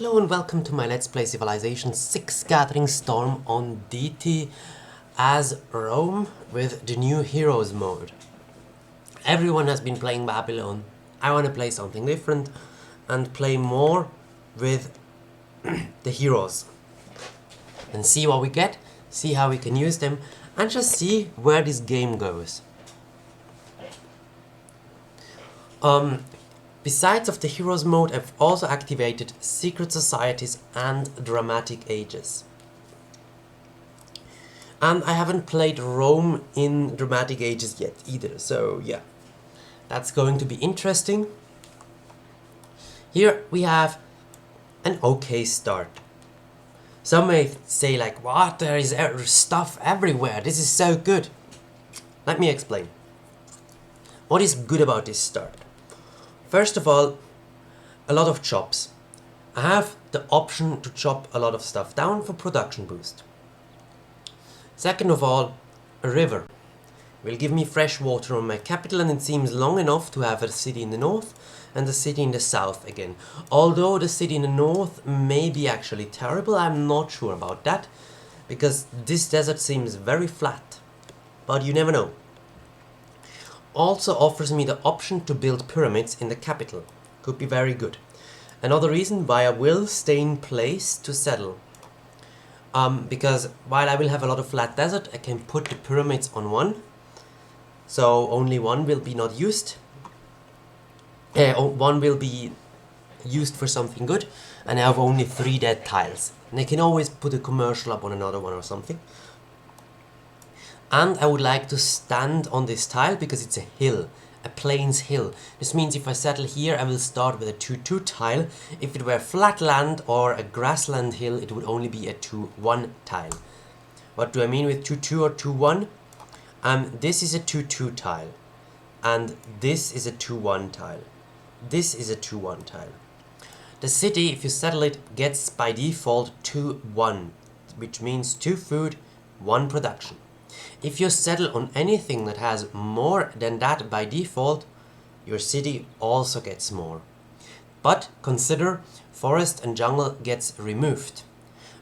Hello and welcome to my Let's Play Civilization 6 Gathering Storm on Deity as Rome with the new Heroes mode. Everyone has been playing Babylon. I want to play something different and play more with the heroes. And see what we get, see how we can use them, and just see where this game goes. Besides of the Heroes mode, I've also activated Secret Societies and Dramatic Ages. And I haven't played Rome in Dramatic Ages yet either, so yeah. That's going to be interesting. Here we have an okay start. Some may say like, what, there is stuff everywhere, this is so good. Let me explain. What is good about this start? First of all, a lot of chops. I have the option to chop a lot of stuff down for production boost. Second of all, a river will give me fresh water on my capital, and it seems long enough to have a city in the north and a city in the south again. Although the city in the north may be actually terrible, I'm not sure about that, because this desert seems very flat, but you never know. Also offers me the option to build pyramids in the capital. Could be very good. Another reason why I will stay in place to settle. Because while I will have a lot of flat desert, I can put the pyramids on one. So only one will be not used. One will be used for something good. And I have only 3 dead tiles. And I can always put a commercial up on another one or something. And I would like to stand on this tile because it's a hill, a plains hill. This means if I settle here, I will start with a 2-2 tile. If it were flat land or a grassland hill, it would only be a 2-1 tile. What do I mean with 2-2 or 2-1? This is a 2-2 tile, and this is a 2-1 tile. This is a 2-1 tile. The city, if you settle it, gets by default 2-1, which means 2 food, 1 production. If you settle on anything that has more than that by default, your city also gets more. But consider forest and jungle gets removed.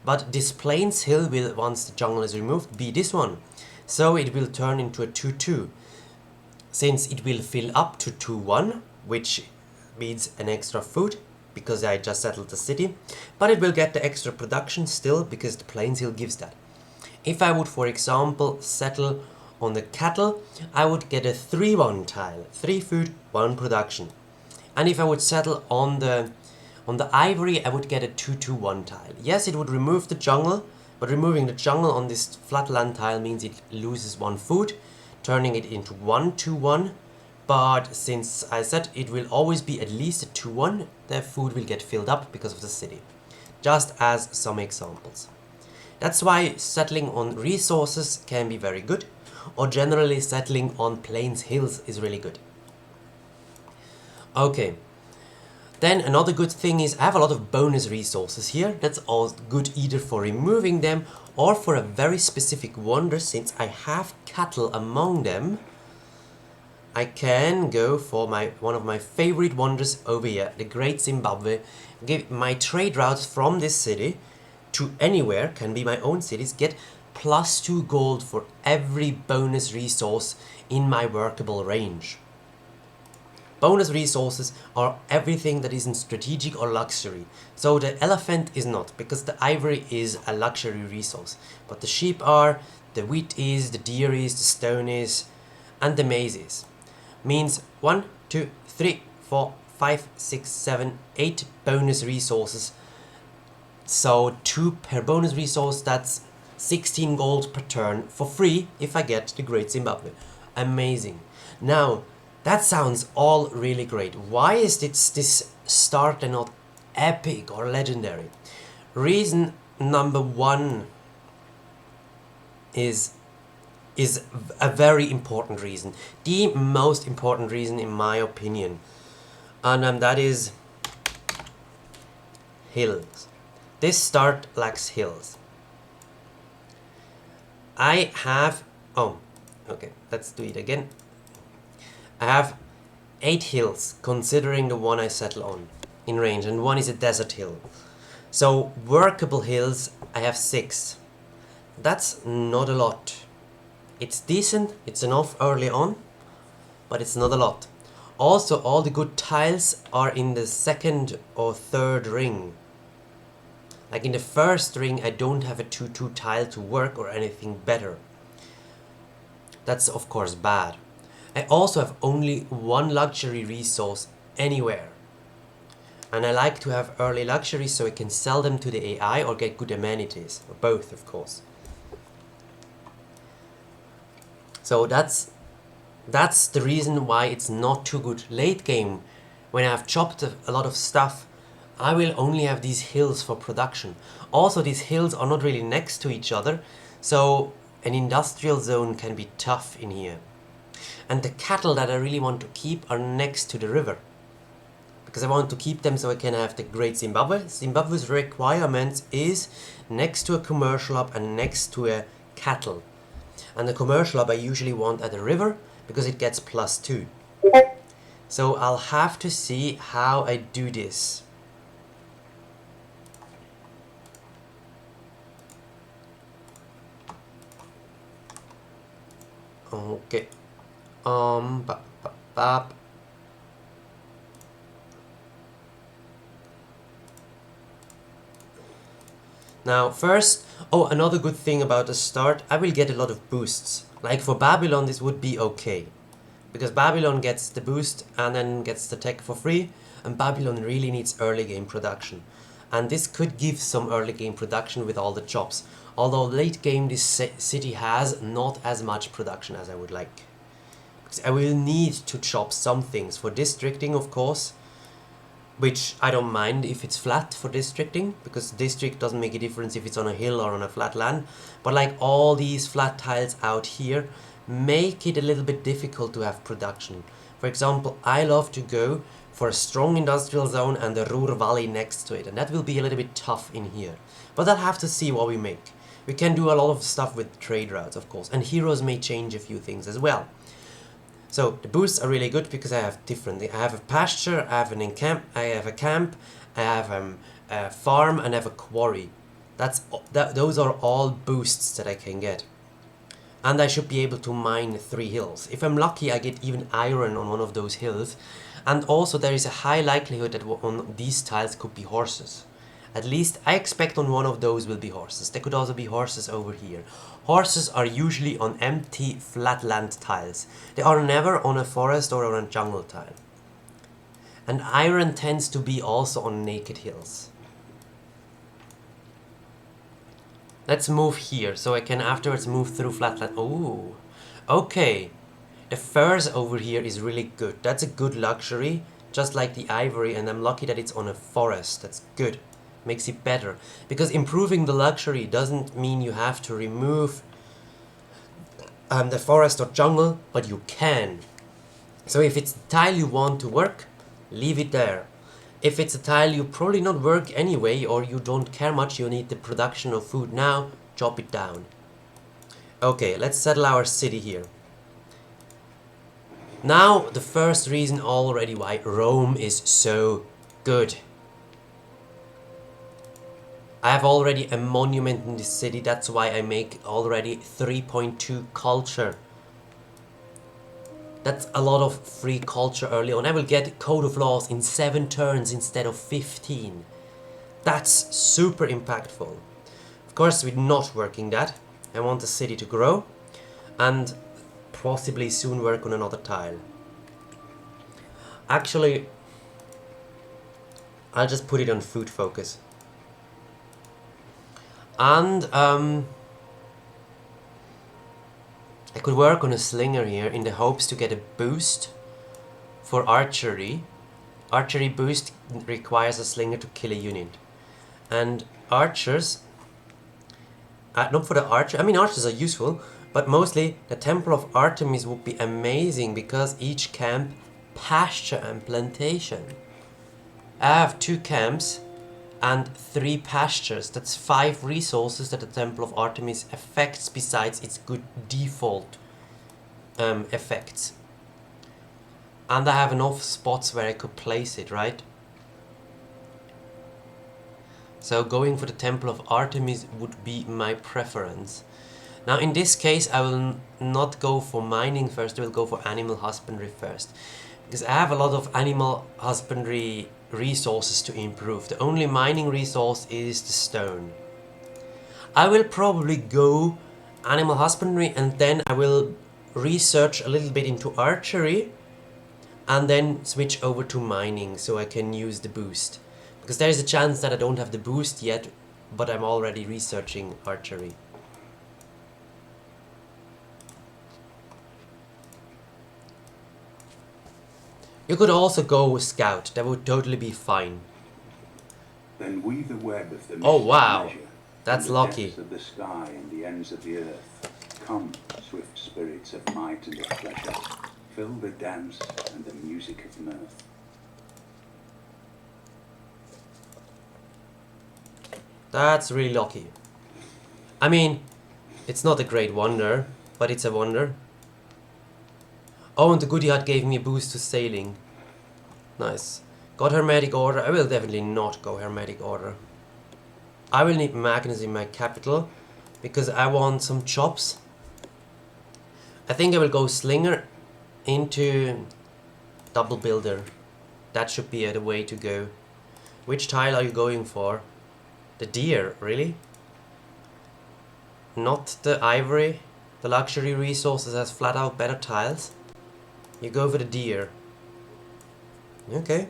But this plains hill will, once the jungle is removed, be this one. So it will turn into a 2-2. Since it will fill up to 2-1, which means an extra food, because I just settled the city. But it will get the extra production still, because the plains hill gives that. If I would, for example, settle on the cattle, I would get a 3-1 tile, 3 food, 1 production. And if I would settle on the ivory, I would get a 2-2-1 tile. Yes, it would remove the jungle, but removing the jungle on this flatland tile means it loses 1 food, turning it into 1-2-1. But since I said it will always be at least a 2-1, the food will get filled up because of the city. Just as some examples. That's why settling on resources can be very good, or generally settling on plains hills is really good. Okay, then another good thing is I have a lot of bonus resources here. That's all good either for removing them or for a very specific wonder. Since I have cattle among them, I can go for one of my favorite wonders over here, the Great Zimbabwe. Give my trade routes from this city to anywhere, can be my own cities, get +2 gold for every bonus resource in my workable range. Bonus resources are everything that isn't strategic or luxury. So the elephant is not, because the ivory is a luxury resource. But the sheep are, the wheat is, the deer is, the stone is, and the maize is. Means 1, 2, 3, 4, 5, 6, 7, 8 bonus resources. So 2 per bonus resource, that's 16 gold per turn for free if I get the Great Zimbabwe. Amazing. Now, that sounds all really great. Why is this start and not epic or legendary? Reason number 1 is a very important reason. The most important reason in my opinion. And that is hills. This start lacks hills. I have, okay, let's do it again. I have 8 hills, considering the one I settle on in range, and one is a desert hill. So workable hills, I have 6. That's not a lot. It's decent, it's enough early on, but it's not a lot. Also, all the good tiles are in the second or third ring. Like in the first ring, I don't have a 2-2 tile to work or anything better. That's of course bad. I also have only 1 luxury resource anywhere. And I like to have early luxuries so I can sell them to the AI or get good amenities. Or both, of course. So that's the reason why it's not too good late game. When I've chopped a lot of stuff, I will only have these hills for production. Also, these hills are not really next to each other, so an industrial zone can be tough in here. And the cattle that I really want to keep are next to the river, because I want to keep them so I can have the great Zimbabwe. Zimbabwe's requirements is next to a commercial hub and next to a cattle. And the commercial hub I usually want at the river because it gets +2. So I'll have to see how I do this. Okay. Bap, bap, bap. Now first, another good thing about the start, I will get a lot of boosts. Like for Babylon this would be okay, because Babylon gets the boost and then gets the tech for free, and Babylon really needs early game production. And this could give some early game production with all the chops, although late game this city has not as much production as I would like. Because I will need to chop some things for districting, of course, which I don't mind if it's flat for districting, because district doesn't make a difference if it's on a hill or on a flat land. But like all these flat tiles out here make it a little bit difficult to have production. For example, I love to go for a strong industrial zone and the Ruhr Valley next to it, and that will be a little bit tough in here. But I'll have to see what we make. We can do a lot of stuff with trade routes, of course, and heroes may change a few things as well. So the boosts are really good because I have different. I have a pasture, I have a camp, I have a farm, and I have a quarry. Those are all boosts that I can get. And I should be able to mine 3 hills. If I'm lucky, I get even iron on one of those hills. And also there is a high likelihood that on these tiles could be horses. At least I expect on one of those will be horses. There could also be horses over here. Horses are usually on empty flatland tiles. They are never on a forest or on a jungle tile. And iron tends to be also on naked hills. Let's move here so I can afterwards move through flatland. Oh, okay. The furs over here is really good. That's a good luxury, just like the ivory, and I'm lucky that it's on a forest. That's good. Makes it better, because improving the luxury doesn't mean you have to remove the forest or jungle, but you can. So if it's a tile you want to work, leave it there. If it's a tile you probably not work anyway, or you don't care much, you need the production of food now, chop it down. Okay, let's settle our city here. Now the first reason already why Rome is so good. I have already a monument in this city, that's why I make already 3.2 culture. That's a lot of free culture early on. I will get Code of Laws in 7 turns instead of 15. That's super impactful. Of course, we're not working that. I want the city to grow and possibly soon work on another tile. Actually, I'll just put it on food focus. And I could work on a slinger here in the hopes to get a boost for archery. Archery boost requires a slinger to kill a unit. And archers, not for the archer, I mean archers are useful, but mostly the Temple of Artemis would be amazing because each camp, pasture and plantation. I have 2 camps and 3 pastures. That's 5 resources that the Temple of Artemis affects besides its good default effects. And I have enough spots where I could place it, right? So going for the Temple of Artemis would be my preference. Now in this case I will not go for mining first, I will go for animal husbandry first. Because I have a lot of animal husbandry resources to improve. The only mining resource is the stone. I will probably go animal husbandry and then I will research a little bit into archery and then switch over to mining so I can use the boost. Because there is a chance that I don't have the boost yet, but I'm already researching archery. You could also go with scout, that would totally be fine. Then weave the web of the Oh wow, measure, that's lucky. the depths of the sky and the ends of the earth. Come, swift spirits of might and of pleasure, fill the dance and the music of mirth. That's really lucky. I mean, it's not a great wonder, but it's a wonder. Oh, and the goodie hut gave me a boost to sailing. Nice. Got hermetic order. I will definitely not go hermetic order. I will need Magnus in my capital because I want some chops. I think I will go slinger into double builder. That should be the way to go. Which tile are you going for? The deer, really? Not the ivory? The luxury resources has flat out better tiles? You go for the deer. Okay.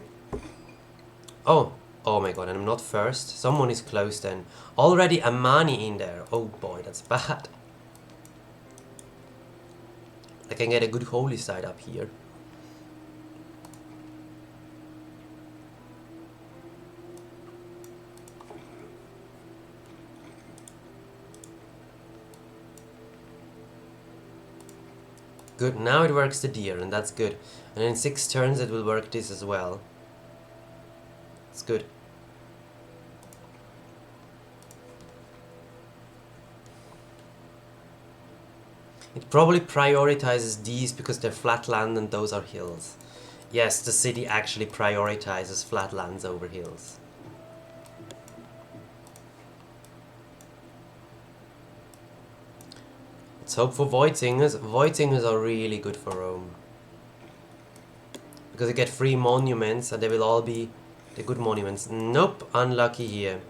Oh my god, and I'm not first. Someone is close then. Already a Mani in there. Oh boy, that's bad. I can get a good holy side up here. Good, now it works the deer, and that's good. And in 6 turns it will work this as well. It's good. It probably prioritizes these because they're flat land and those are hills. Yes, the city actually prioritizes flat lands over hills. Let's hope for Void Singers. Void Singers are really good for Rome. Because you get free monuments and they will all be the good monuments. Nope, unlucky here.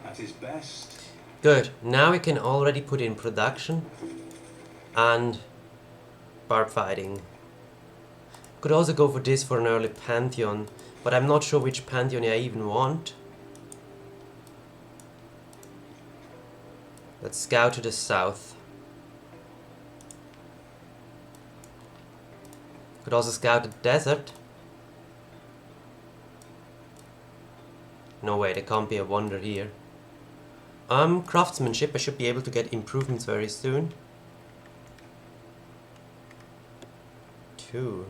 At his best. Good, now we can already put in production and barb fighting. Could also go for this for an early Pantheon, but I'm not sure which Pantheon I even want. Let's scout to the south. Could also scout the desert. No way, there can't be a wonder here. Craftsmanship, I should be able to get improvements very soon. 2.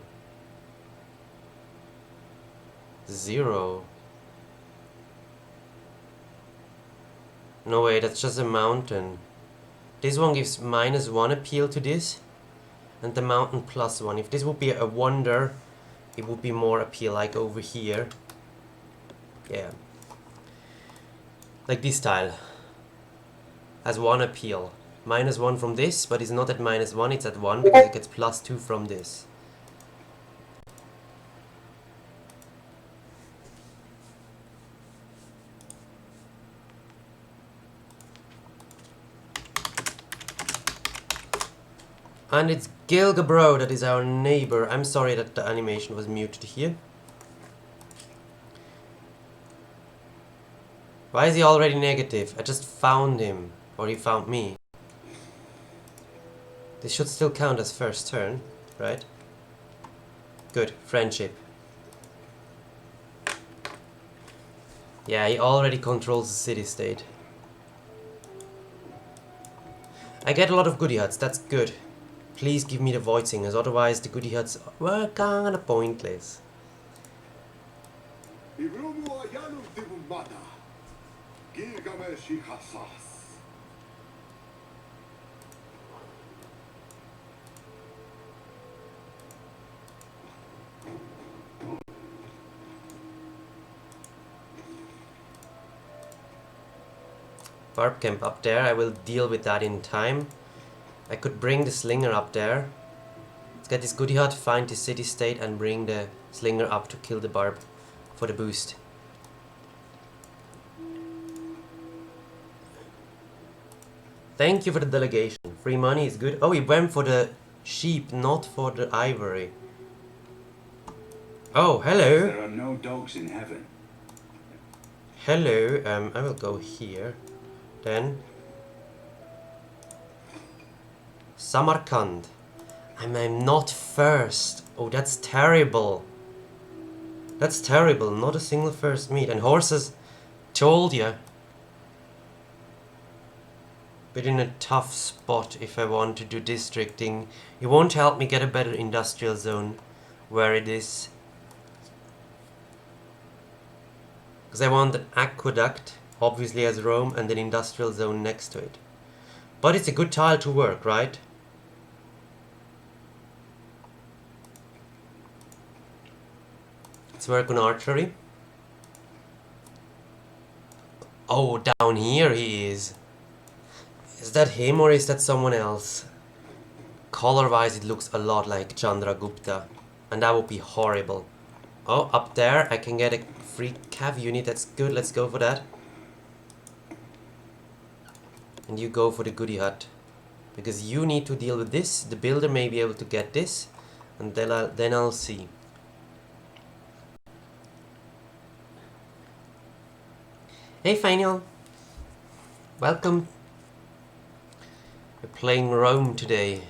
0. No way, that's just a mountain. This one gives -1 appeal to this, and the mountain +1. If this would be a wonder, it would be more appeal, like over here. Yeah. Like this tile. Has 1 appeal. -1 from this, but it's not at -1, it's at 1 because it gets +2 from this. And it's Gilgabro that is our neighbor. I'm sorry that the animation was muted here. Why is he already negative? I just found him. Or he found me. This should still count as first turn, right? Good, friendship. Yeah, he already controls the city-state. I get a lot of goodie huts, that's good. Please give me the Void Singers, otherwise the goodie huts were kinda pointless. barb camp up there. I will deal with that in time. I could bring the slinger up there. Let's get this goodie hut, find the city state, and bring the slinger up to kill the barb for the boost. Thank you for the delegation. Free money is good. Oh, he went for the sheep, not for the ivory. Oh, hello. There are no dogs in heaven. Hello. I will go here. Then Samarkand. I'm not first. Oh, that's terrible. That's terrible. Not a single first meet. And horses, told you. But in a tough spot if I want to do districting. It won't help me get a better industrial zone where it is. Because I want an aqueduct, obviously as Rome, and an industrial zone next to it. But it's a good tile to work, right? Let's work on archery. Oh, down here he is. Is that him or is that someone else? Color-wise it looks a lot like Chandragupta. And that would be horrible. Oh, up there I can get a free cav unit. That's good. Let's go for that. And you go for the goodie hut. Because you need to deal with this. The builder may be able to get this. And then I'll see. Hey Final. Welcome. We're playing Rome today.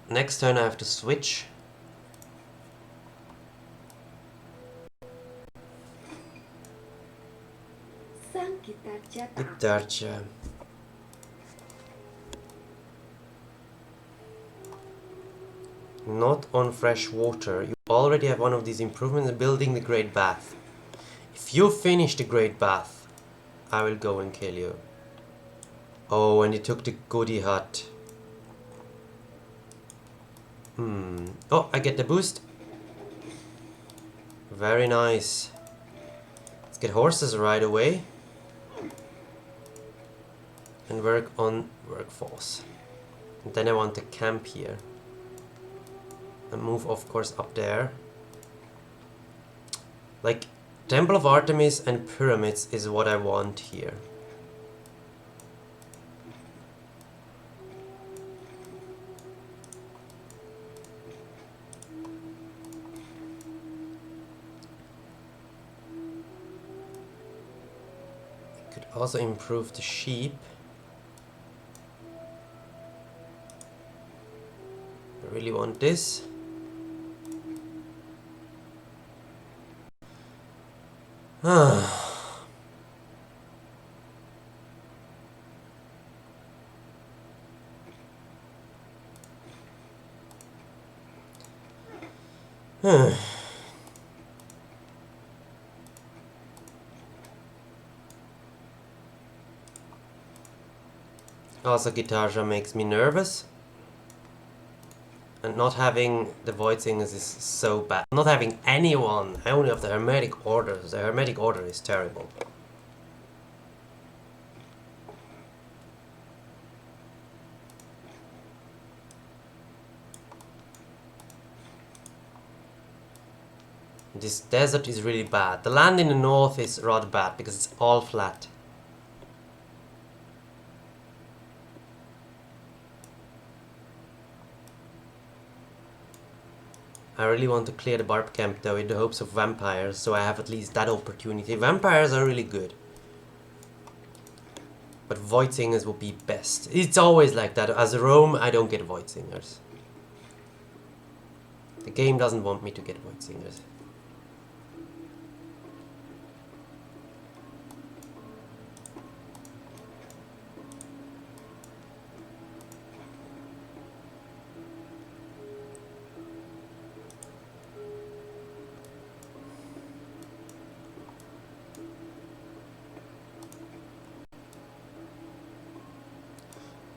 Next turn I have to switch. Gitarja. Not on fresh water. You already have one of these improvements, building the Great Bath. If you finish the Great Bath, I will go and kill you. Oh, and he took the goodie hut. Oh, I get the boost. Very nice. Let's get horses right away. And work on workforce. And then I want to camp here. And move, of course, up there. Like, Temple of Artemis and pyramids is what I want here. I could also improve the sheep. I really want this. Also, Gitarja makes me nervous. And not having the Void Singers is so bad. Not having anyone. I only have the Hermetic Orders. The Hermetic Order is terrible. This desert is really bad. The land in the north is rather bad because it's all flat. I really want to clear the barb camp though in the hopes of vampires, so I have at least that opportunity. Vampires are really good. But Void Singers would be best. It's always like that. As a Rome, I don't get Void Singers. The game doesn't want me to get Void Singers.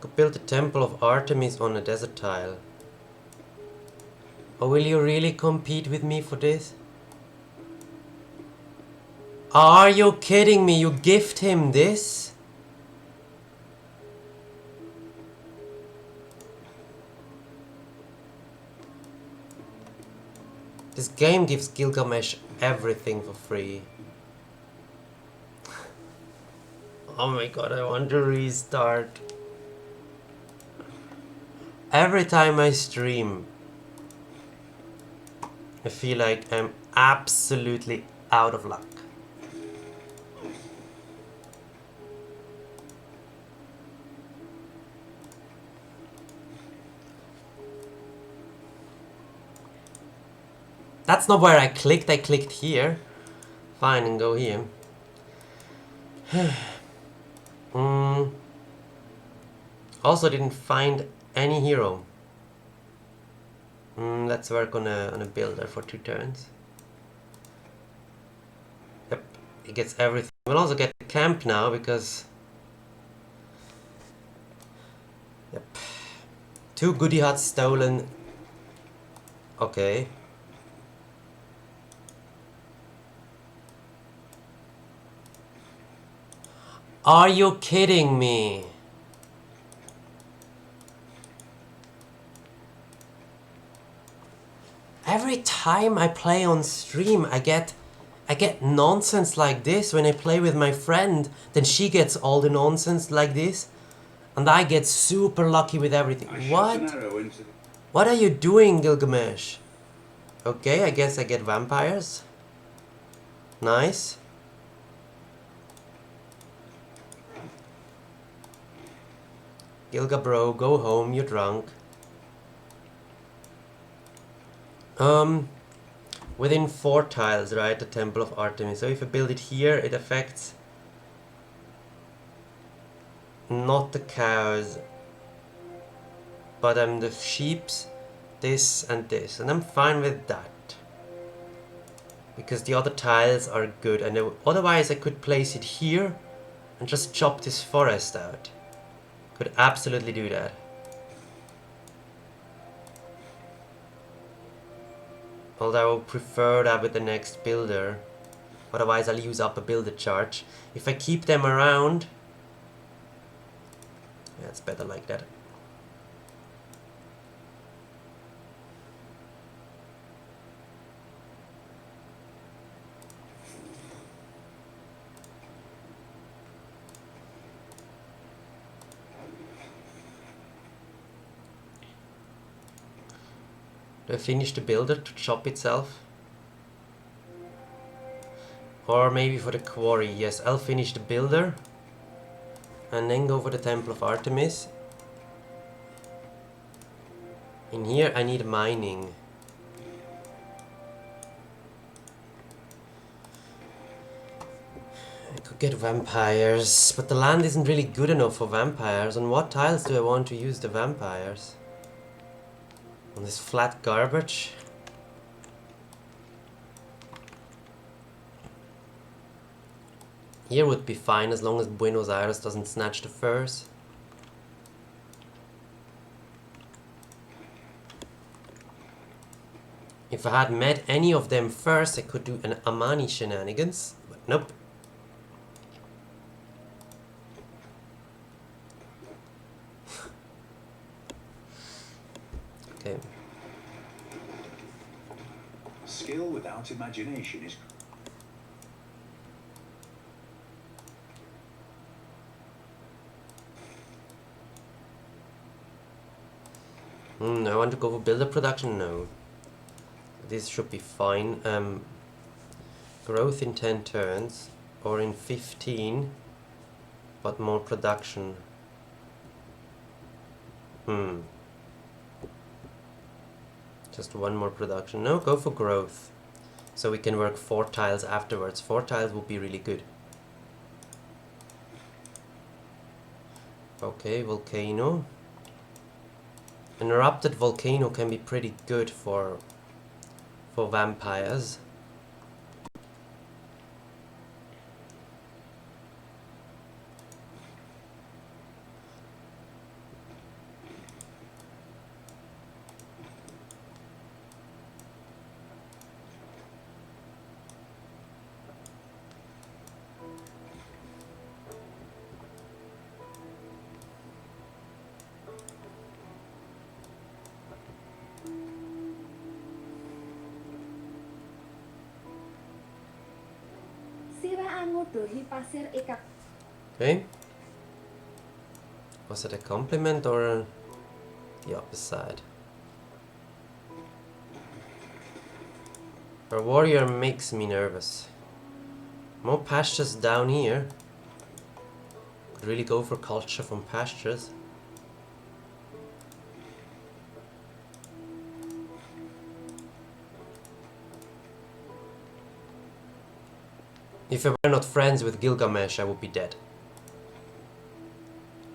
Could build the Temple of Artemis on a desert tile. Or will you really compete with me for this? Are you kidding me? You gift him this? This game gives Gilgamesh everything for free. Oh my god, I want to restart. Every time I stream, I feel like I'm absolutely out of luck. That's not where I clicked here. Fine, and go here. Also didn't find any hero. Let's work on a builder for 2 turns. Yep, he gets everything. We'll also get the camp now because... Yep. 2 goodie huts stolen. Okay. Are you kidding me? Every time I play on stream, I get nonsense like this. When I play with my friend, then she gets all the nonsense like this, and I get super lucky with everything. What? What are you doing, Gilgamesh? Okay, I guess I get vampires. Nice. Gilga bro, go home, you're drunk. Within 4 tiles, right, the Temple of Artemis. So if I build it here, it affects not the cows, but the sheeps, this and this, and I'm fine with that because the other tiles are good. And otherwise I could place it here and just chop this forest out. Could absolutely do that. Although I would prefer that with the next builder. Otherwise I'll use up a builder charge. If I keep them around, yeah, it's better like that. Do I finish the builder to chop itself? Or maybe for the quarry? Yes, I'll finish the builder and then go for the Temple of Artemis. In here I need mining. I could get vampires, but the land isn't really good enough for vampires. On what tiles do I want to use the vampires? On this flat garbage? Here would be fine as long as Buenos Aires doesn't snatch the furs. If I had met any of them first, I could do an Amani shenanigans, but nope. Okay. Skill without imagination is... I want to go for builder production? No. This should be fine. Growth in 10 turns, or in 15, but more production. Just 1 more production. No, go for growth. So we can work 4 tiles afterwards. 4 tiles would be really good. Okay, volcano. An erupted volcano can be pretty good for vampires. Okay. Was it a compliment or the opposite? Our warrior makes me nervous. More pastures down here. Could really go for culture from pastures. If I were not friends with Gilgamesh, I would be dead.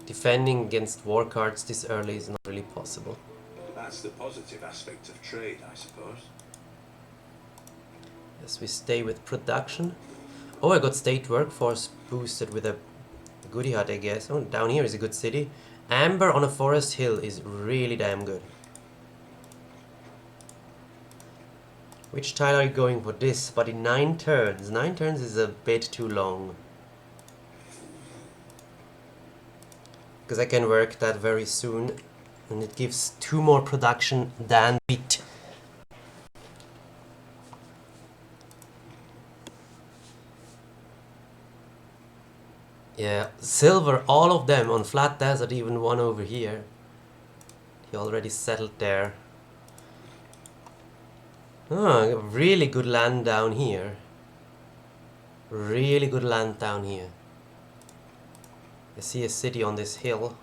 Defending against war cards this early is not really possible. That's the positive aspect of trade, I suppose. Yes, we stay with production. Oh, I got state workforce boosted with a goodie hut, I guess. Oh, down here is a good city. Amber on a forest hill is really damn good. Which tile are you going for? This, but in 9 turns. 9 turns is a bit too long. Because I can work that very soon. And it gives 2 more production than wheat. Yeah, silver, all of them on flat desert, even one over here. He already settled there. Oh, really good land down here. Really good land down here. I see a city on this hill.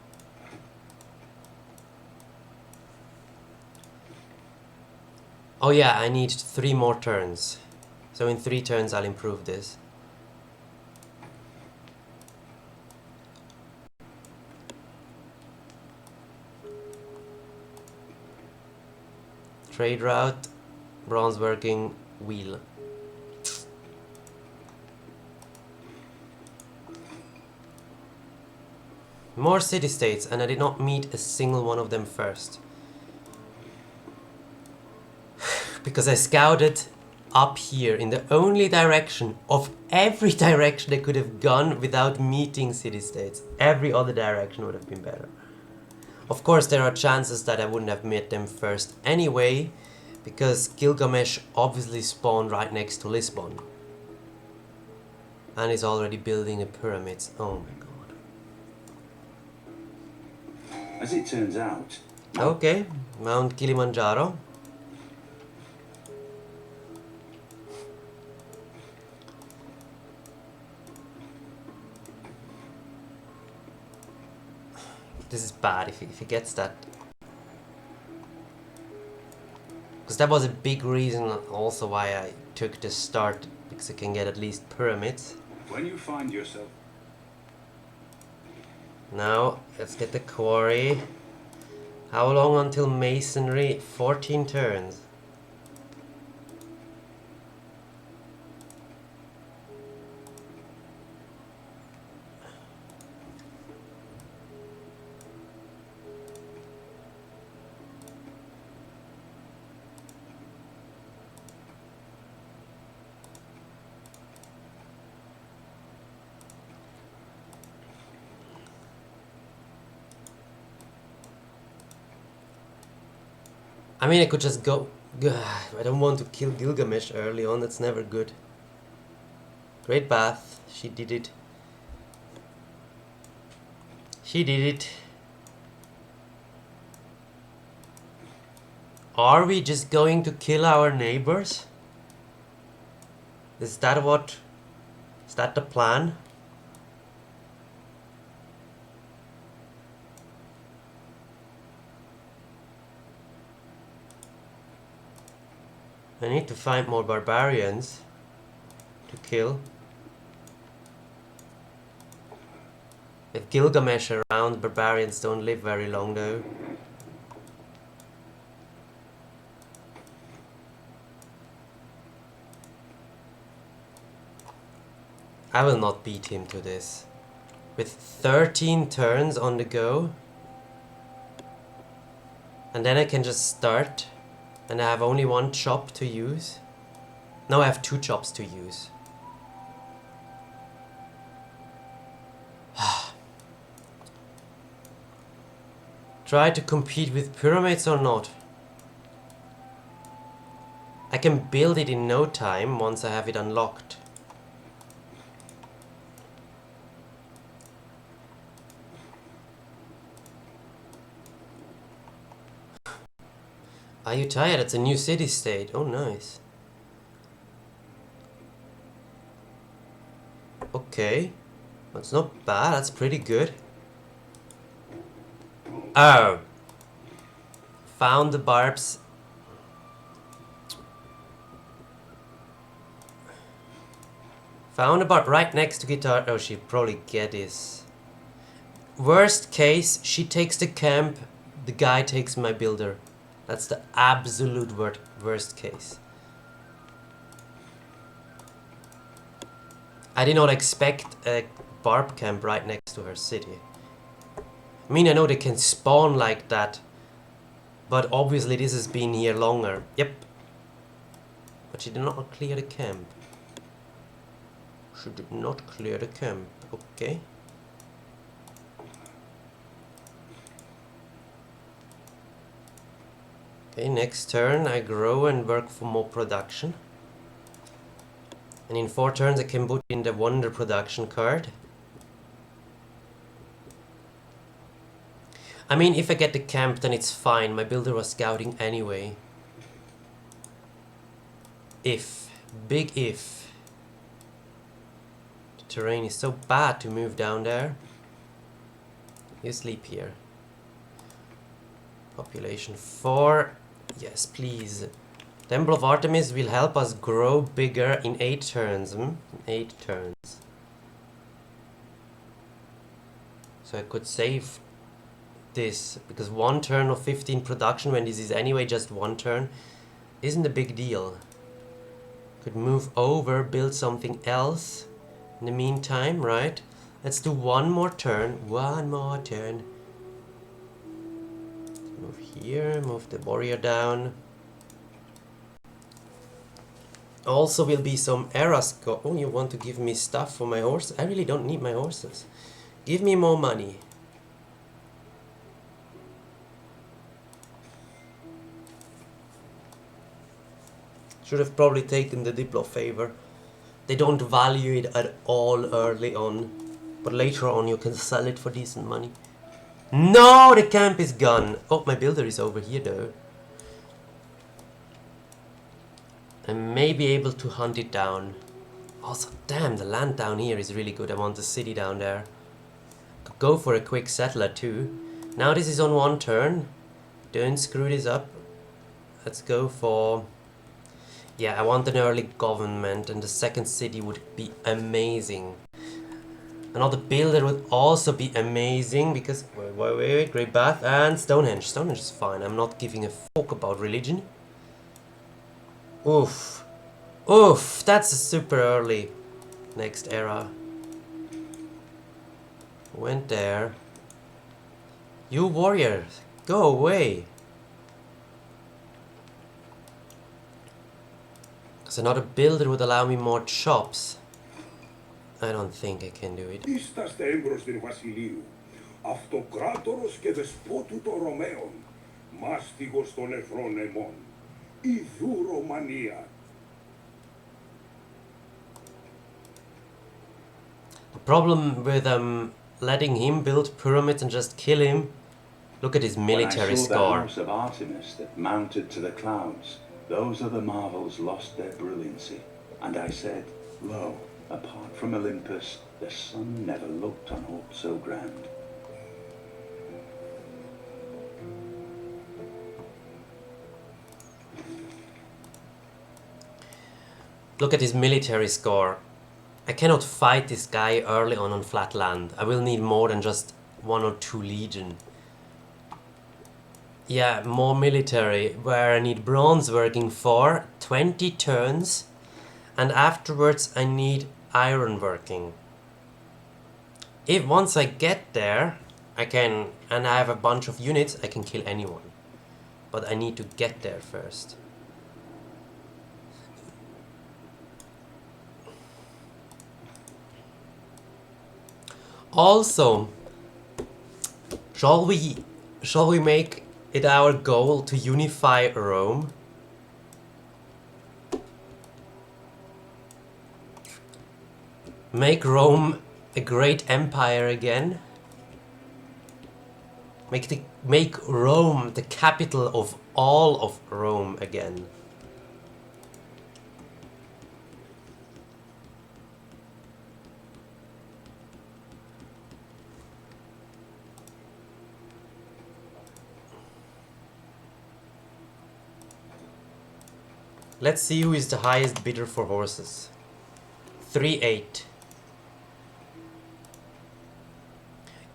Oh yeah, I need 3 more turns. So in 3 turns I'll improve this. Trade route, bronze working, wheel. More city-states, and I did not meet a single one of them first. Because I scouted up here in the only direction of every direction I could have gone without meeting city-states. Every other direction would have been better. Of course, there are chances that I wouldn't have met them first anyway, because Gilgamesh obviously spawned right next to Lisbon. And is already building a pyramid. Oh my god. As it turns out... Okay, Mount Kilimanjaro. This is bad if he gets that. Because that was a big reason also why I took this start, because I can get at least pyramids. When you find yourself... Now, let's get the quarry. How long until masonry? 14 turns. I mean, I could just go... I don't want to kill Gilgamesh early on, that's never good. Great bath, she did it. She did it. Are we just going to kill our neighbors? Is that what... Is that the plan? I need to find more barbarians to kill. With Gilgamesh around, barbarians don't live very long though. I will not beat him to this. With 13 turns on the go. And then I can just start. And I have only 1 chop to use. Now I have 2 chops to use. Try to compete with pyramids or not? I can build it in no time once I have it unlocked. Are you tired? It's a new city-state. Oh, nice. Okay. That's not bad. That's pretty good. Oh. Found the barbs. Found a barb right next to guitar. Oh, she'll probably get this. Worst case, she takes the camp. The guy takes my builder. That's the absolute worst case. I did not expect a barb camp right next to her city. I mean, I know they can spawn like that, but obviously this has been here longer. Yep. But she did not clear the camp. She did not clear the camp. Okay. Okay, next turn I grow and work for more production. And in 4 turns I can put in the wonder production card. I mean, if I get the camp, then it's fine. My builder was scouting anyway. If. Big if. The terrain is so bad to move down there. You sleep here. Population 4. Yes, please. Temple of Artemis will help us grow bigger in 8 turns. 8 turns. So I could save this, because 1 turn of 15 production, when this is anyway just 1 turn, isn't a big deal. Could move over, build something else in the meantime, right? Let's do 1 more turn. 1 more turn. Move here, move the warrior down. Also will be some eras. Oh, you want to give me stuff for my horse? I really don't need my horses. Give me more money. Should have probably taken the Diplo favor. They don't value it at all early on, but later on you can sell it for decent money. No, the camp is gone. Oh, my builder is over here though. I may be able to hunt it down. Also, damn, the land down here is really good. I want the city down there. Could go for a quick settler too. Now this is on 1 turn. Don't screw this up. Let's go for... Yeah, I want an early government, and the 2nd city would be amazing. Another builder would also be amazing, because... Wait, Great Bath and Stonehenge. Stonehenge is fine. I'm not giving a fuck about religion. Oof. Oof, that's a super early. Next era. Went there. You warrior, go away. Because another builder would allow me more chops. I don't think I can do it. Είσαστε έμπρος βασιλείου, αυτοκράτορος και δεσπότου των Ρωμαίων, μάστιγος των εχθρών εμών, ιδού Ρωμανία. The problem with letting him build pyramids and just kill him, look at his military When I saw score. the house of Artemis that mounted to the clouds, those other marvels lost their brilliancy. And I said, lo, apart from Olympus, the sun never looked on aught so grand. Look at his military score. I cannot fight this guy early on flat land. I will need more than just 1 or 2 legion. Yeah, more military, where I need bronze working for 20 turns, and afterwards I need iron working. If once I get there, I can, and I have a bunch of units, I can kill anyone. But I need to get there first. Also, shall we make it our goal to unify Rome? Make Rome a great empire again? Make Rome the capital of all of Rome again. Let's see who is the highest bidder for horses. 3-8.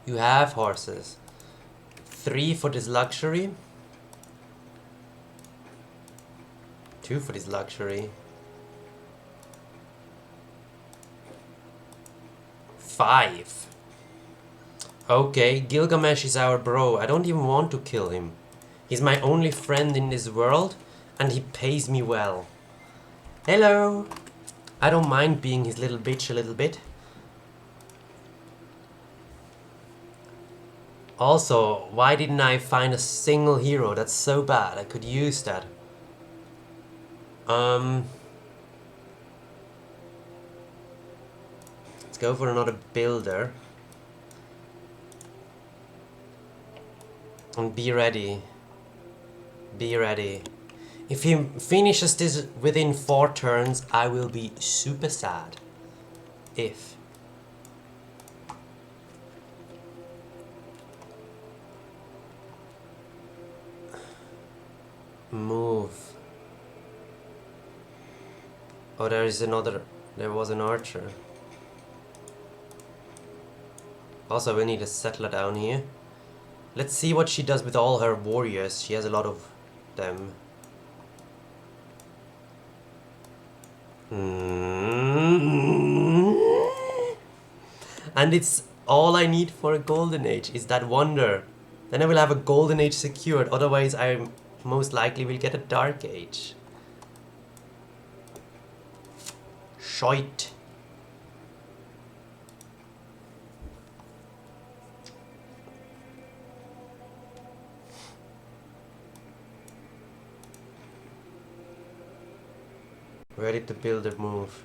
You have horses. 3 for this luxury. 2 for this luxury. 5. Okay, Gilgamesh is our bro. I don't even want to kill him. He's my only friend in this world, and he pays me well. Hello! I don't mind being his little bitch a little bit. Also, why didn't I find a single hero? That's so bad. I could use that. Let's go for another builder. And be ready. Be ready. If he finishes this within 4 turns, I will be super sad. If. Move. Oh, there is another. There was an archer. Also, we need a settler down here. Let's see what she does with all her warriors. She has a lot of them. And it's all I need for a golden age is that wonder. Then I will have a golden age secured. Otherwise, I most likely will get a dark age. Shite. Where did the builder move?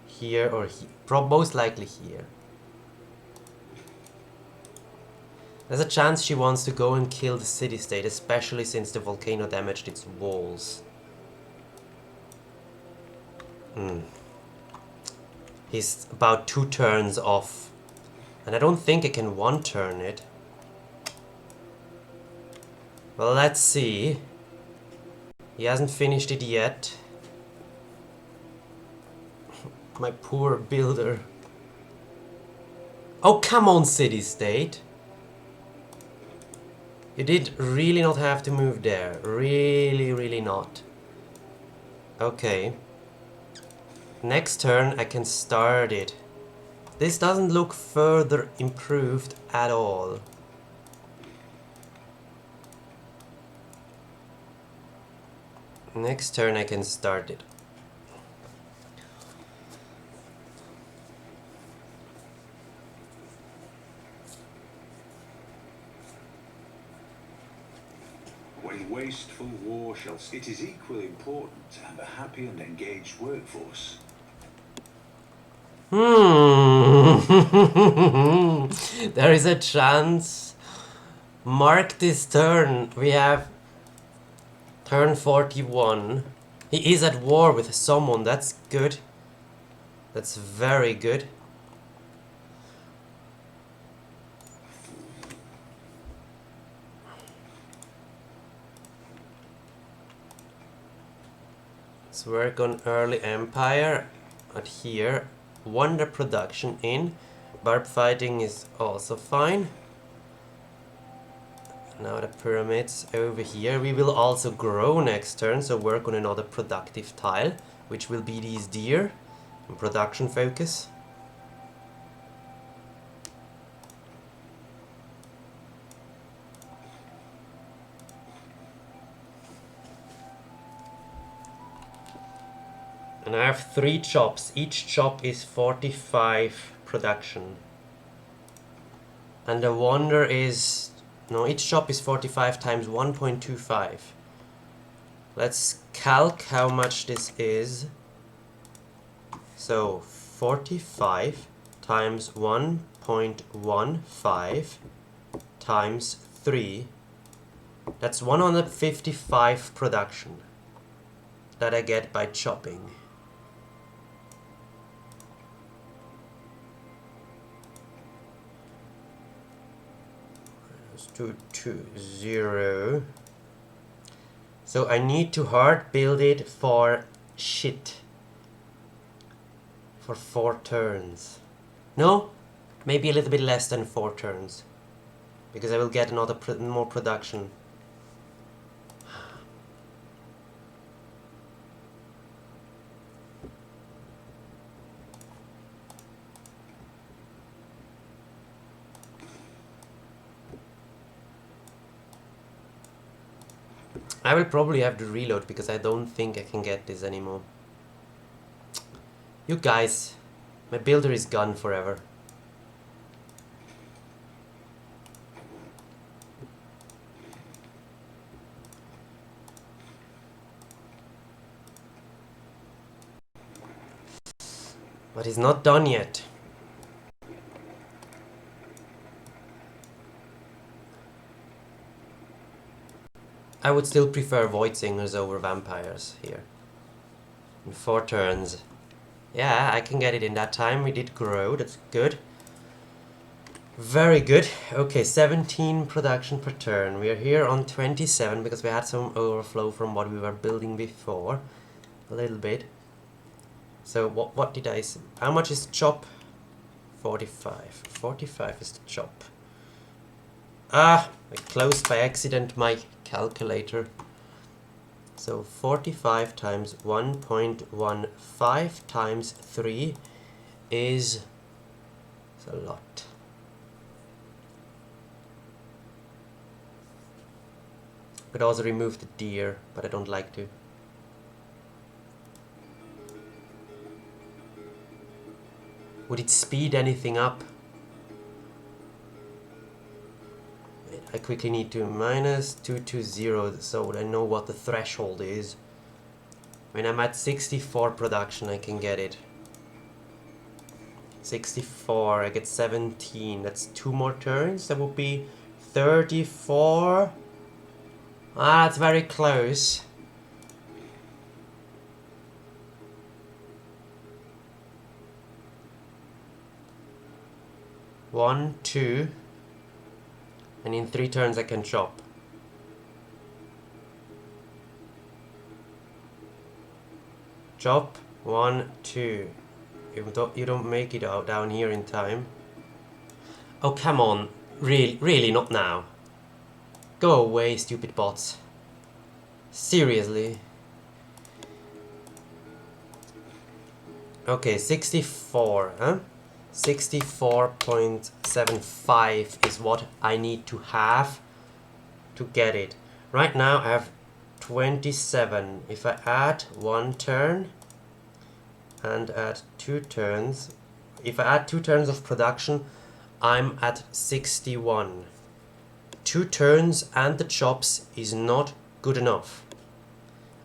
Here or here? Most likely here. There's a chance she wants to go and kill the city-state, especially since the volcano damaged its walls. He's about 2 turns off. And I don't think I can 1-turn it. Well, let's see. He hasn't finished it yet. My poor builder. Oh, come on, city-state. You did really not have to move there. Really, really not. Okay. Next turn I can start it. This doesn't look further improved at all. Next turn I can start it. When wasteful war shall... It is equally important to have a happy and engaged workforce. There is a chance. Mark this turn. We have turn 41. He is at war with someone. That's good. That's very good. Let's work on early empire. At here, wonder production in. Barb fighting is also fine. Now the pyramids over here. We will also grow next turn, so work on another productive tile, which will be these deer. And production focus. And I have 3 chops. Each chop is 45 production. And the wonder is... No, each chop is 45 times 1.25. Let's calc how much this is. So 45 times 1.15 times 3 That's 155 production that I get by chopping. Let's do 2, 0. So I need to hard build it for shit. For 4 turns. No, maybe a little bit less than 4 turns. Because I will get another more production. I will probably have to reload because I don't think I can get this anymore. You guys, my builder is gone forever. But he's not done yet. I would still prefer Void Singers over Vampires here. In 4 turns. Yeah, I can get it in that time. We did grow, that's good. Very good. Okay, 17 production per turn. We are here on 27 because we had some overflow from what we were building before. A little bit. So what did I say? How much is chop? 45. 45 is the chop. Ah, I closed by accident my calculator. So 45 times 1.15 times 3 is a lot. Could also remove the deer, but I don't like to. Would it speed anything up? Wait, I quickly need to minus 220 so I know what the threshold is. When I'm at 64 production I can get it. 64, I get 17, that's 2 more turns, that would be 34. Ah, that's very close. One, 2, and in 3 turns I can chop. Chop, 1, 2. You don't make it out down here in time. Oh, come on. Really not now. Go away, stupid bots. Seriously. Okay, 64, huh? 64.75 is what I need to have to get it. Right now I have 27. If I add 1 turn and add 2 turns, if I add 2 turns of production, I'm at 61. 2 turns and the chops is not good enough.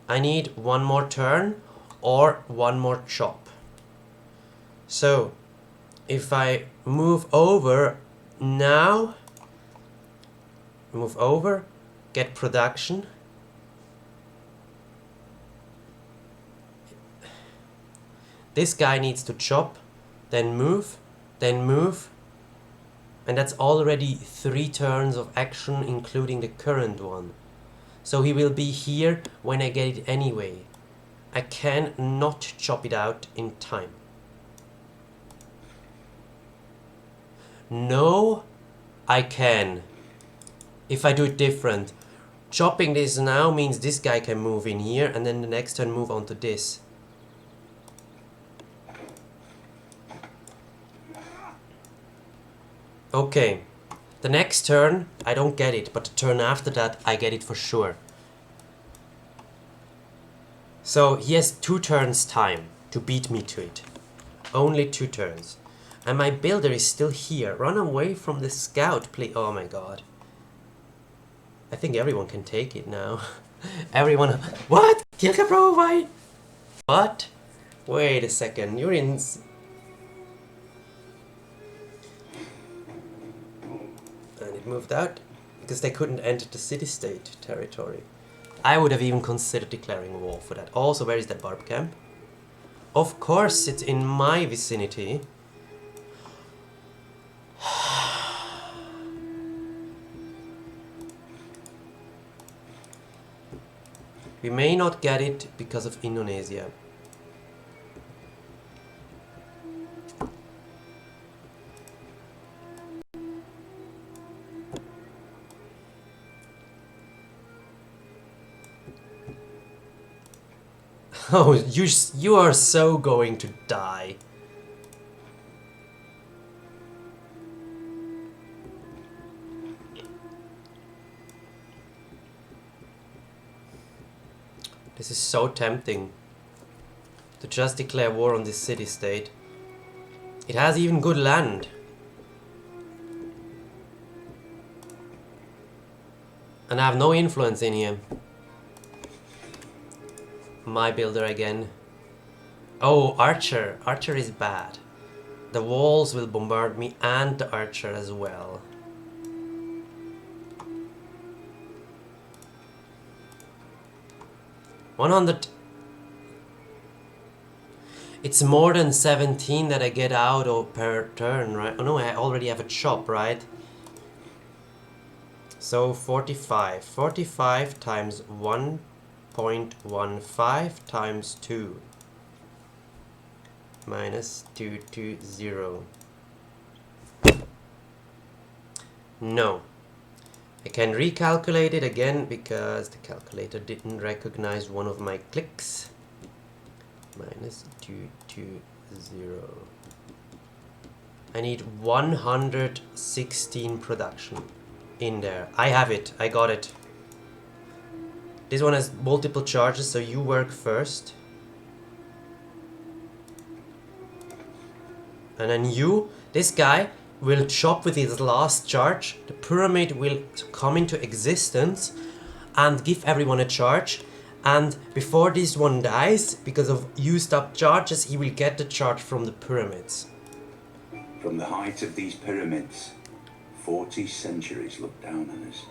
I need 1 more turn or 1 more chop. So if I move over now, get production. This guy needs to chop, then move, and that's already 3 turns of action including the current one. So he will be here when I get it anyway. I can not chop it out in time. No, I can. If I do it different. Chopping this now means this guy can move in here and then the next turn move onto this. Okay. The next turn I don't get it, but the turn after that I get it for sure. So he has 2 turns time to beat me to it. Only 2 turns. And my builder is still here. Run away from the scout, please. Oh my god. I think everyone can take it now. Everyone... What? Kilka, why? What? Wait a second. You're in... And it moved out. because they couldn't enter the city-state territory. I would have even considered declaring war for that. Also, where is that barb camp? Of course, it's in my vicinity. We may not get it because of Indonesia. Oh, you are so going to die. This is so tempting to just declare war on this city-state. It has even good land. And I have no influence in here. My builder again. Oh, archer. Archer is bad. The walls will bombard me and the archer as well. $100. It's more than 17 that I get out of per turn, right? Oh no, I already have a chop, right? So 45. 45 times 1.15 times 2 minus 220. No. I can recalculate it again because the calculator didn't recognize one of my clicks. Minus 220. I need 116 production in there. I have it. I got it. This one has multiple charges, so you work first. And then you, this guy, will chop with his last charge. The pyramid will come into existence and give everyone a charge. And before this one dies, because of used up charges, he will get the charge from the pyramids. From the height of these pyramids, 40 centuries look down on us.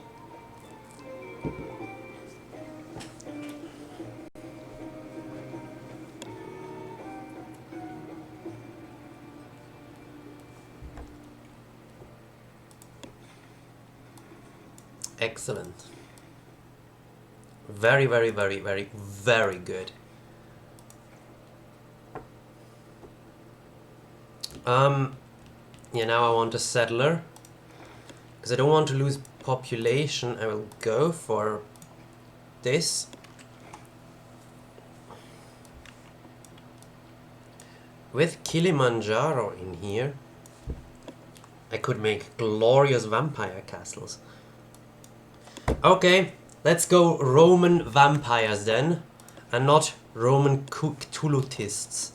Excellent. Very, very, very, very, very good. Yeah, now I want a settler. Because I don't want to lose population, I will go for this. With Kilimanjaro in here, I could make glorious vampire castles. Okay, let's go Roman vampires then, and not Roman Cthulhutists.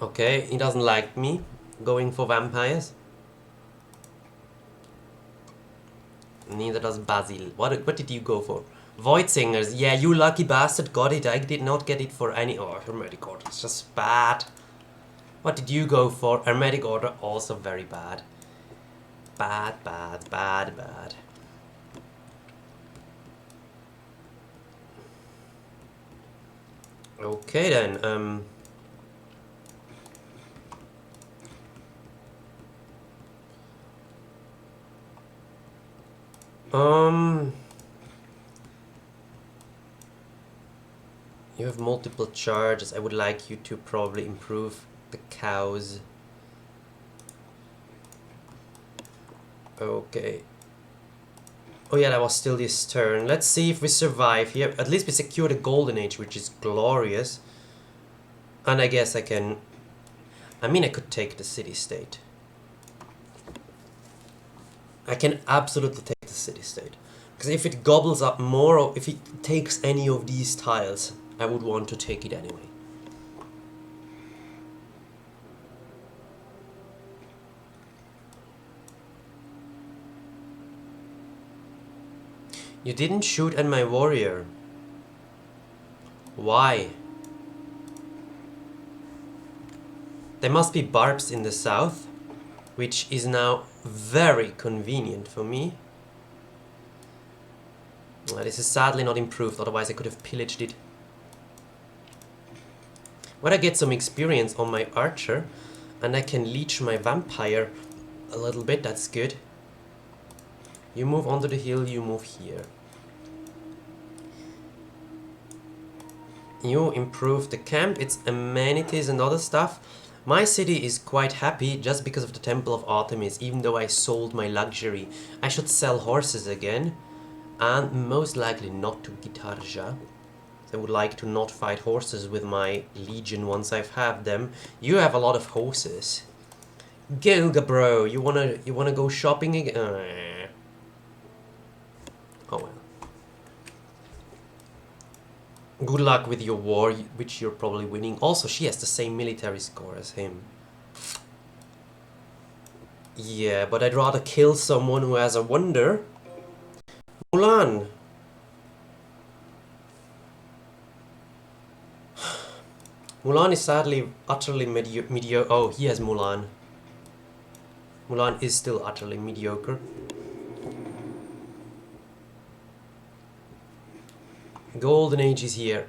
Okay, he doesn't like me going for vampires. Neither does Basil. What did you go for? Void Singers. Yeah, you lucky bastard got it. I did not get it for any... Oh, Hermetic Order. It's just bad. What did you go for? Hermetic Order. Also very bad. Bad, bad, bad, bad. Okay then. You have multiple charges. I would like you to probably improve the cows. Okay. Oh yeah, that was still this turn. Let's see if we survive here. At least we secure the Golden Age, which is glorious. And I guess I can... I mean, I could take the city-state. I can absolutely take the city-state. Because if it gobbles up more, or if it takes any of these tiles, I would want to take it anyway. You didn't shoot at my warrior. Why? There must be barbs in the south, which is now very convenient for me. This is sadly not improved, otherwise I could have pillaged it. But I get some experience on my archer, and I can leech my vampire a little bit, that's good. You move onto the hill, you move here. You improve the camp, its amenities and other stuff. My city is quite happy just because of the Temple of Artemis, even though I sold my luxury. I should sell horses again, and most likely not to Gitarja. I would like to not fight horses with my legion once I've had them. You have a lot of horses. Gilga bro, you wanna go shopping again? Oh well. Good luck with your war, which you're probably winning. Also, she has the same military score as him. Yeah, but I'd rather kill someone who has a wonder. Mulan! Mulan is sadly utterly mediocre. Oh, he has Mulan. Mulan is still utterly mediocre. Golden Age is here.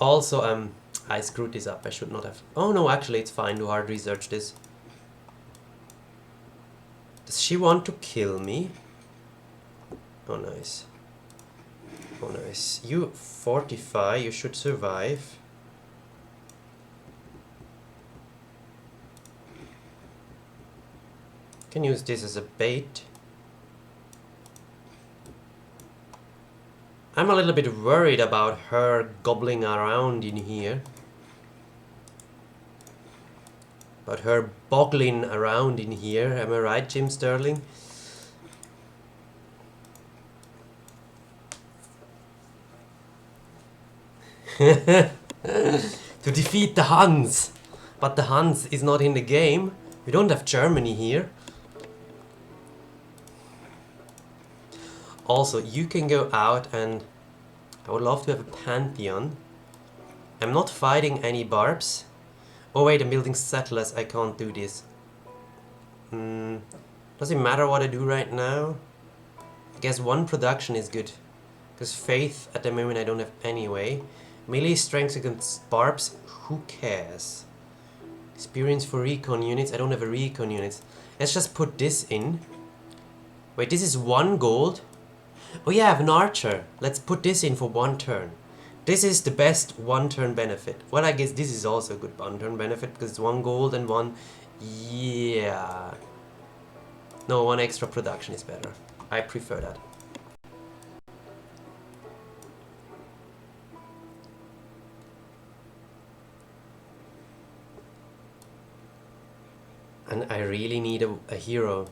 Also, I screwed this up. I should not have. Oh no, actually, it's fine to hard research this. Does she want to kill me? Oh, nice. Oh, nice. You fortify. You should survive. Can use this as a bait. I'm a little bit worried about her gobbling around in here. About her boggling around in here. Am I right, Jim Sterling? To defeat the Huns. But the Huns is not in the game. We don't have Germany here. Also, you can go out and I would love to have a pantheon. I'm not fighting any barbs. Oh wait, I'm building settlers. I can't do this. Does it matter what I do right now? I guess one production is good. Because faith at the moment I don't have anyway. Melee strength against barbs, who cares? Experience for recon units, I don't have a recon units. Let's just put this in. Wait, this is 1 gold. Oh yeah, I have an archer. Let's put this in for 1 turn. This is the best 1 turn benefit. Well, I guess this is also a good 1 turn benefit because it's 1 gold and 1... Yeah. No, 1 extra production is better. I prefer that. And I really need a hero.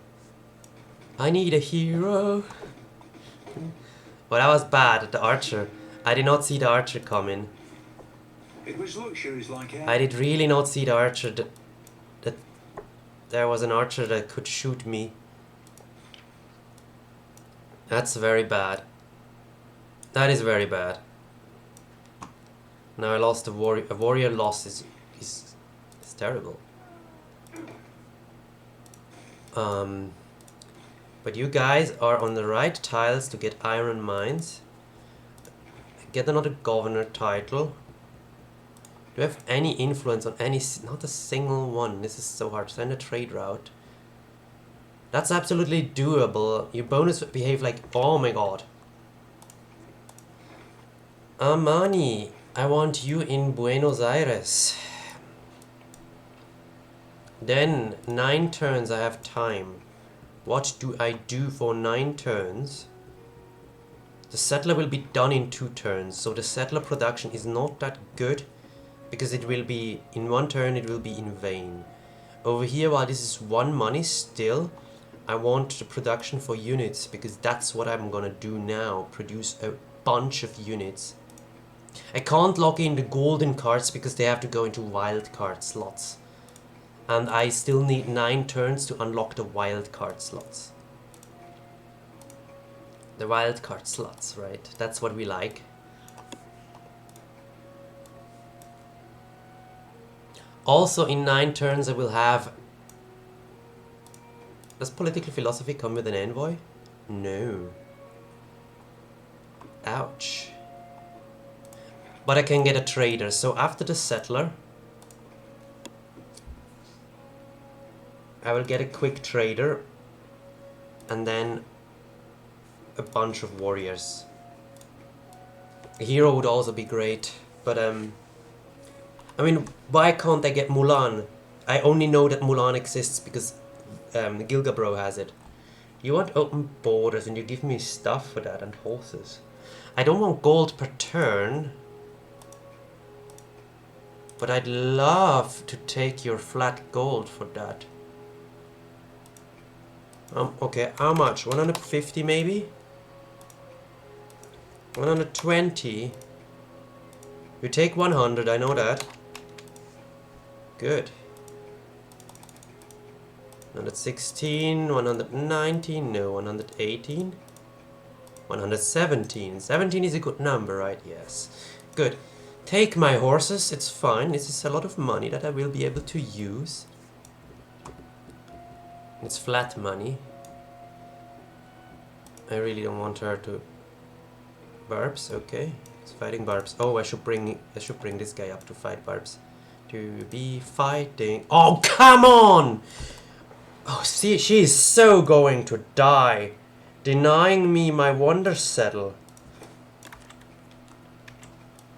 I need a hero. Well, that was bad, the archer. I did not see the archer coming. It was luxuries like I did really not see the archer. That there was an archer that could shoot me. That's very bad. That is very bad. Now I lost a warrior. A warrior loss is terrible. But you guys are on the right tiles to get iron mines. Get another governor title. Do you have any influence on any... Not a single one. This is so hard. Send a trade route. That's absolutely doable. Your bonus behave like... Oh my god. Amani, I want you in Buenos Aires. Then 9 turns I have time. What do I do for 9 turns? The settler will be done in 2 turns, so the settler production is not that good because it will be in 1 turn, it will be in vain. Over here, while this is 1 money still, I want the production for units because that's what I'm gonna do now, produce a bunch of units. I can't lock in the golden cards because they have to go into wild card slots. And I still need 9 turns to unlock the wild card slots. The wild card slots, right? That's what we like. Also in 9 turns I will have... Does political philosophy come with an envoy? No. Ouch. But I can get a trader, so after the settler I will get a quick trader and then a bunch of warriors. A hero would also be great, but I mean, why can't I get Mulan? I only know that Mulan exists because Gilgabro has it. You want open borders and you give me stuff for that and horses. I don't want gold per turn, but I'd love to take your flat gold for that. Okay, how much? 150 maybe? 120. You take 100, I know that. Good. 116, 119, no, 118. 117. 17 is a good number, right? Yes. Good. Take my horses, it's fine. This is a lot of money that I will be able to use. It's flat money. I really don't want her to... Barbs, okay. It's fighting Barbs. Oh, I should bring this guy up to fight Barbs. To be fighting... Oh, come on! Oh, see, she is so going to die. Denying me my wonder settle.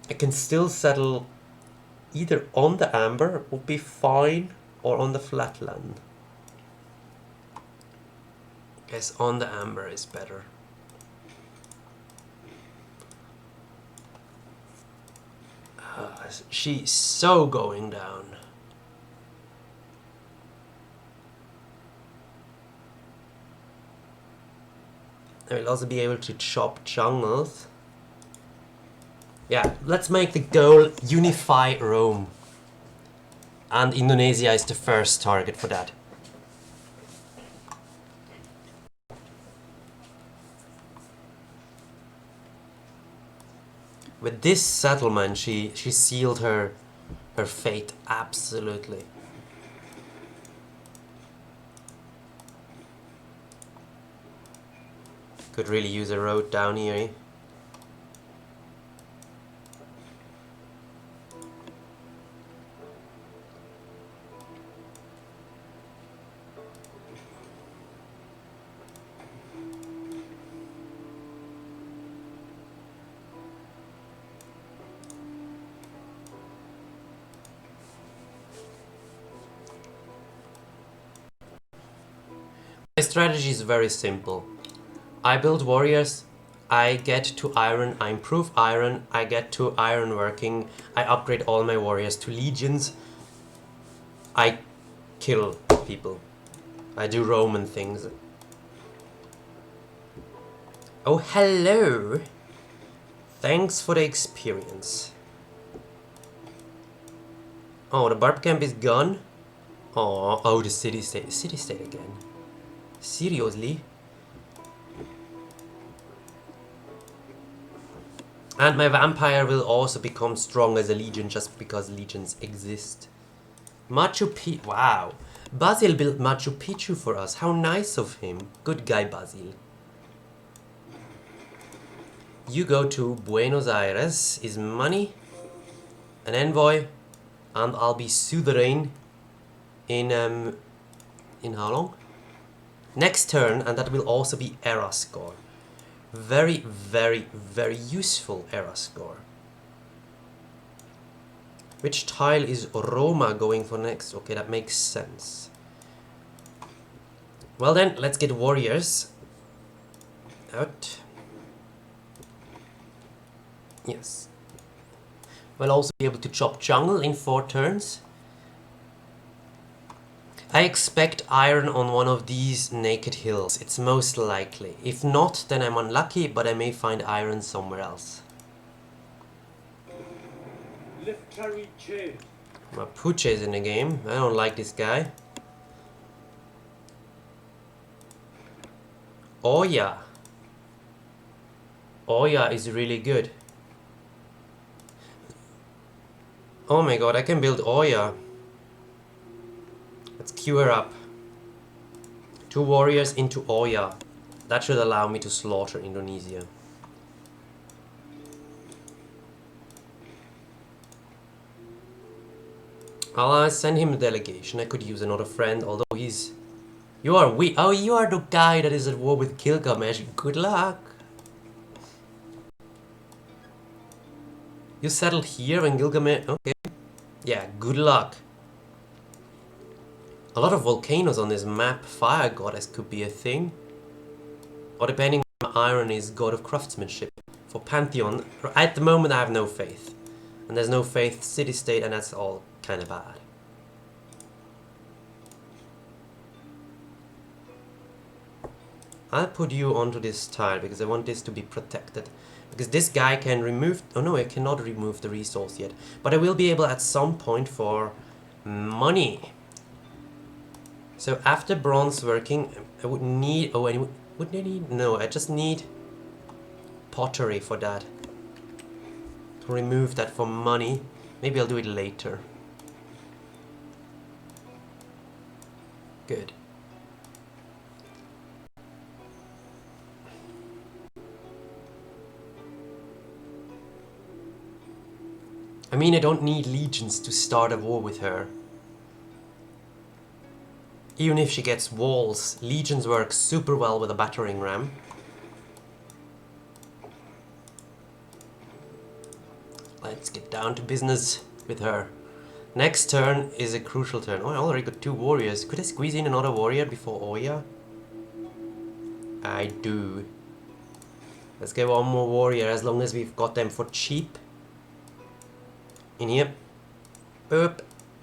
I can still settle either on the amber, would be fine, or on the flatland. Guess on the amber is better. She's so going down. I will also be able to chop jungles. Yeah, let's make the goal unify Rome. And Indonesia is the first target for that. With this settlement, she sealed her fate, absolutely. Could really use a road down here, eh? My strategy is very simple. I build warriors, I get to iron, I improve iron, I get to iron working, I upgrade all my warriors to legions, I kill people. I do Roman things. Oh, hello! Thanks for the experience. Oh, the barb camp is gone? Oh, the city-state again. Seriously? And my vampire will also become strong as a legion just because legions exist. Machu Picchu. Wow. Basil built Machu Picchu for us. How nice of him. Good guy, Basil. You go to Buenos Aires. Is money, an envoy, and I'll be suzerain in how long? Next turn, and that will also be era score. Very, very, very useful era score. Which tile is Roma going for next? Okay, that makes sense. Well then, let's get warriors out. Yes. We'll also be able to chop jungle in 4 turns. I expect iron on one of these naked hills. It's most likely. If not, then I'm unlucky, but I may find iron somewhere else. Mapuche is in the game. I don't like this guy. Oya. Oya is really good. Oh my god, I can build Oya. Queue her up. 2 warriors into Oya. That should allow me to slaughter Indonesia. I'll send him a delegation. I could use another friend, although he's... You are weak. Oh, you are the guy that is at war with Gilgamesh. Good luck. You settled here when Gilgamesh... Okay. Yeah, good luck. A lot of volcanoes on this map. Fire goddess could be a thing. Or depending on iron is god of craftsmanship. For Pantheon, at the moment I have no faith. And there's no faith city-state, and that's all kind of bad. I'll put you onto this tile because I want this to be protected. Because this guy can remove... Oh no, I cannot remove the resource yet. But I will be able at some point for money. So after bronze working, I would need... Oh, wouldn't I need... No, I just need pottery for that. To remove that for money. Maybe I'll do it later. Good. I mean, I don't need legions to start a war with her. Even if she gets walls, legions work super well with a battering ram. Let's get down to business with her. Next turn is a crucial turn. Oh, I already got 2 warriors. Could I squeeze in another warrior before Oya? I do. Let's get one more warrior as long as we've got them for cheap. In here. Boop.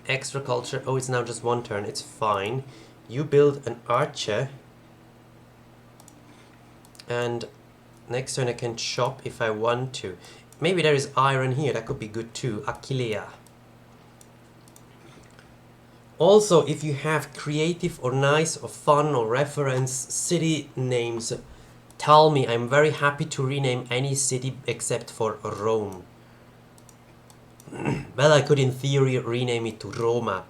Extra culture. Oh, it's now just 1 turn. It's fine. You build an archer. And next turn I can chop if I want to. Maybe there is iron here. That could be good too. Achillea. Also, if you have creative or nice or fun or reference city names, tell me. I'm very happy to rename any city except for Rome. Well, I could in theory rename it to Roma.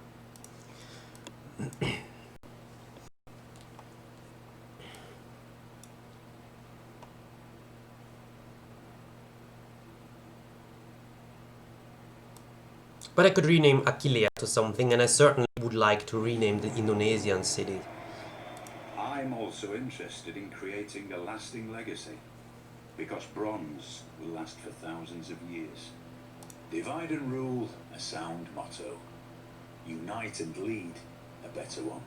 But I could rename Achillea to something, and I certainly would like to rename the Indonesian city. I'm also interested in creating a lasting legacy, because bronze will last for thousands of years. Divide and rule, a sound motto. Unite and lead, a better one.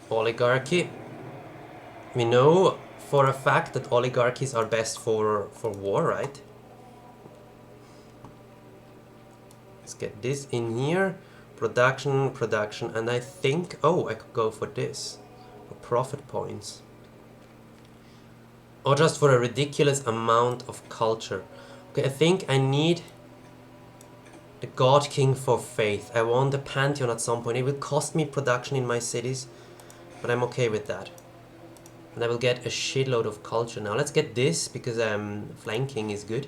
Oligarchy. We know for a fact that oligarchies are best for war, right? Let's get this in here. Production, production, and I think... Oh, I could go for this. For profit points. Or just for a ridiculous amount of culture. Okay, I think I need the God King for faith. I want the Pantheon at some point. It will cost me production in my cities, but I'm okay with that. And I will get a shitload of culture. Now let's get this, because flanking is good.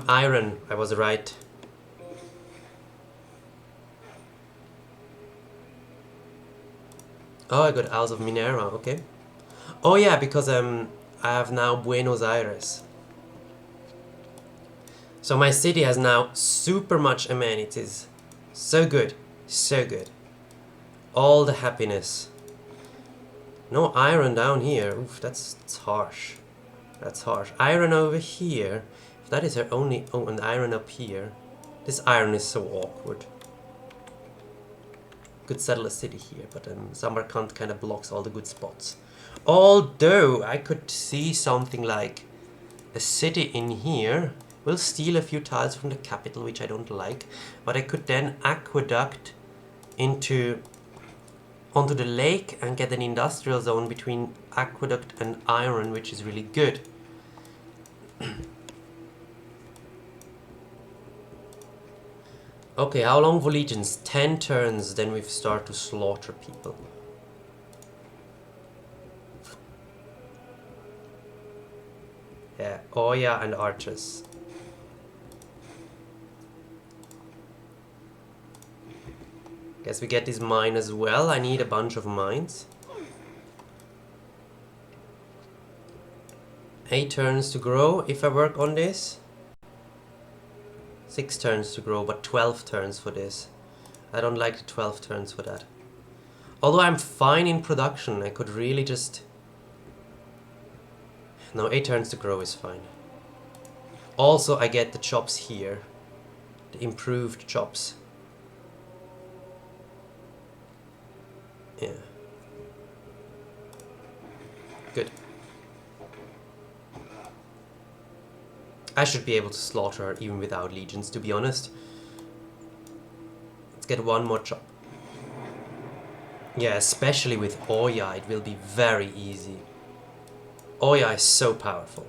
Iron, I was right. Oh, I got Isles of Minera, okay. Oh yeah, because I have now Buenos Aires. So my city has now super much amenities. So good, so good. All the happiness. No iron down here. Oof, that's harsh. That's harsh. Iron over here. If that is her only... Oh, and iron up here. This iron is so awkward. Could settle a city here, but Samarkand kind of blocks all the good spots. Although I could see something like a city in here. We'll steal a few tiles from the capital, which I don't like, but I could then aqueduct onto the lake and get an industrial zone between aqueduct and iron, which is really good. Okay, how long for legions? 10 turns, then we start to slaughter people. Yeah, Oya and archers. Guess we get this mine as well. I need a bunch of mines. 8 turns to grow if I work on this. 6 turns to grow, but 12 turns for this. I don't like the 12 turns for that. Although I'm fine in production, I could really just... No, 8 turns to grow is fine. Also, I get the chops here. The improved chops. Yeah. Good. I should be able to slaughter her even without legions, to be honest. Let's get one more chop. Yeah, especially with Oya, it will be very easy. Oya is so powerful.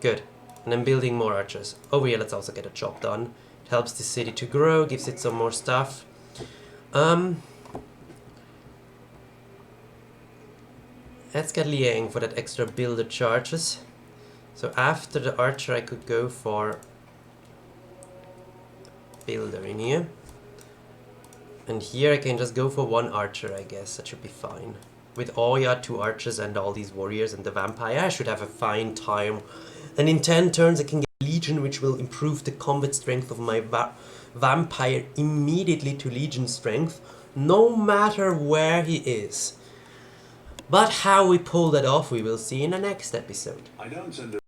Good. And I'm building more archers. Over here, let's also get a chop done. It helps the city to grow, gives it some more stuff. Let's get Liang for that extra builder charges. So after the archer I could go for builder in here. And here I can just go for one archer, I guess. That should be fine. With Oya, 2 archers and all these warriors and the vampire, I should have a fine time. And in 10 turns I can get Legion, which will improve the combat strength of my vampire immediately to Legion strength, no matter where he is. But how we pull that off, we will see in the next episode. I don't